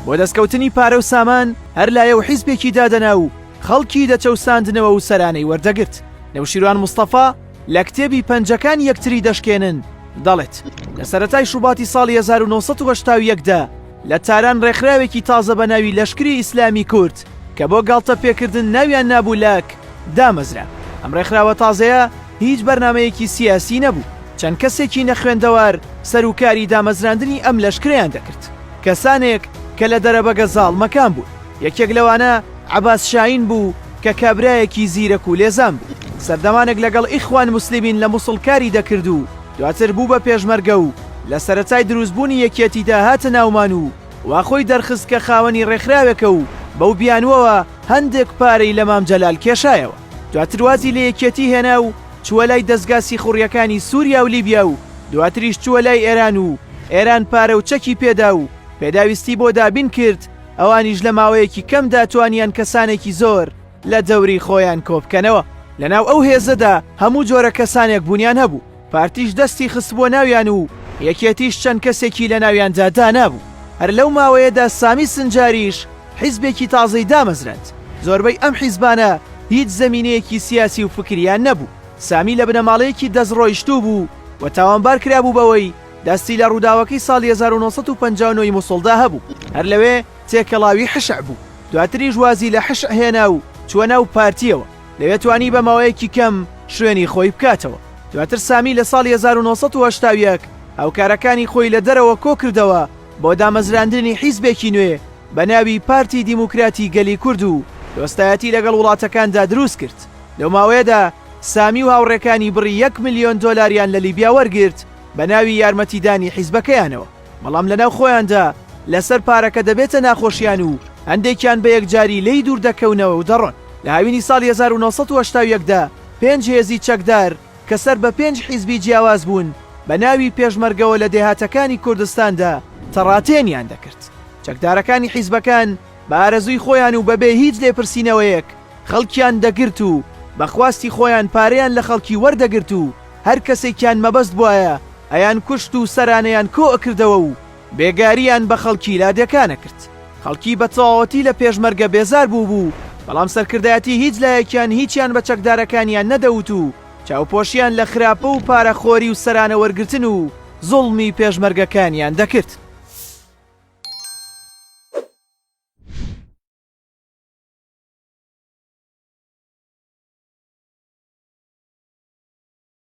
بۆ دەستکەوتنی پارە و سامان هەر لایە و حیزبێکی دادەنا و خەڵکی دەچەوساندنەوە و سەرانەی وەردەگرت. نەوشیروان مستەفا لە کتێبی پەنجەکان یەکتری دەشکێنن دەڵێت لە سەرەتای شوباتی ساڵی 1970دا لە تاران ڕێکخراوێکی تازە بە ناوی لەشکری ئیسلامی کورد کە بۆ گاڵتە پێکردن ناویان نابوو لاک دامەزرا. ئەم ڕێکخراوە تازەیە هیچ بەرنامەیەکی سیاسی نەبوو. چەند کەسێکی نەخوێندەوار سەرکاری دامەزراندنی ئەم لەشکریان دەکرد. کەسانێک کە لە دەرەبە گەزاڵ مەکان بوو. یەکێک لەوانە عەباس شاهین بوو کە کابرایەکی زیرەک و لێزان بوو. سەردەمانێک لەگەڵ ئیخوان موسلیمین لە موسڵ کاری دەکرد و دواتر بوو بە پێشمەرگە و لە سەرەتای دروستبوونی یەکێتیدا هاتە ناومان و واخۆی دەرخست کە خاوەنی ڕێکخراوێکە و بەو بیانوەوە هەندێک پارەی لە مام جەلال کێشایەوە. دواتر وازی لە یەکێتی هێنا و چووە لای دەستگا سیخوڕیەکانی سووریا و لیبیا و دواتریش چووە لای ئێران و ئێران پارە و چەکی پێدا و پێداویستی بۆ دابین کرد ئەوانیش لە ماوەیەکی کەمدا توانیان کەسانێکی زۆر لە دەوری خۆیان کۆبکەنەوە. لەناو ئەو هێزەدا هەموو جۆرە کەسانێک بوونیان هەبوو. پارتیش دەستی خست بۆ ناویان و یەکێتیش چەند کەسێکی لە ناویاندا دانابوو. هەر لەو ماوەیەدا سامی سنجاریش حیزبێکی تازەی دامەزراند. زۆربەی ئەم حیزبانە هیچ زەمینەیەکی سیاسی و فکریان نەبوو. سامی لە بنەماڵەیەکی دەستڕۆیشتوو بوو و تاوانبار کرابوو بەوەی دەستی لە ڕووداوەکەی ساڵی 1959 موسڵدا هەبوو. هەر لەوێ تێکەڵاوی حشع بوو. دواتریش وازی لە حشع هێنا و چووە ناو پارتیەوە. لەوێ توانی بە ماوەیەکی کەم شوێنی خۆی بکاتەوە. دواتر سامی لە ساڵی 1970 هاوکارەکانی خۆی لە دەرەوە کۆ کردەوە بۆ دامەزراندنی حیزبێکی نوێ بە ناوی پارتی دیموکراتی گەلی کورد و دۆستایەتی لەگەڵ وڵاتەکاندا دروست کرد. لەو ماوەیەدا سامی و هاوڕێکانی بڕی 1 ملیۆن دۆلاریان لە لیبیا وەرگرت بە ناوی یارمەتیدانی حیزبەکەیانەوە. بەڵام لەناو خۆیاندا لەسەر پارەکە دەبێتە ناخۆشیان و هەندێکیان بە یەکجاری لی دوور دەکەونەوە و دەڕۆن. لە هاوینی ساڵی 1970دا 5 هێزی چەکدار کە سەر بە 5 حیزبی جیاواز بوون بە ناوی پێشمەرگەوە لە دێهاتەکانی کوردستاندا تەڕاتێنیان دەکرد. چەکدارەکانی حیزبەکان بە ئارەزووی خۆیان و بەبێ هیچ لێپرسینەوەیەک خەڵکیان دەگرت و بەخواستی خۆیان پارەیان لە خەڵکی وەردەگرت و هەر کەسێکیان مەبەست بووایە ئەیان کوشت و سەرانەیان کۆ ئەکردەوە و بێگاریان بە خەڵکی لادەکانە کرد. خەڵکی بە تەواوەتی لە پێشمەرگە بێزار بوو بەڵام سەرکردایەتی هیچ لایەکیان هیچیان بە چەکدارەکانیان نەدەوت و چاوپۆشیان لە خراپە و پارەخۆری و سەرانە وەرگرتن و زوڵمی پێشمەرگەکانیان دەکرد.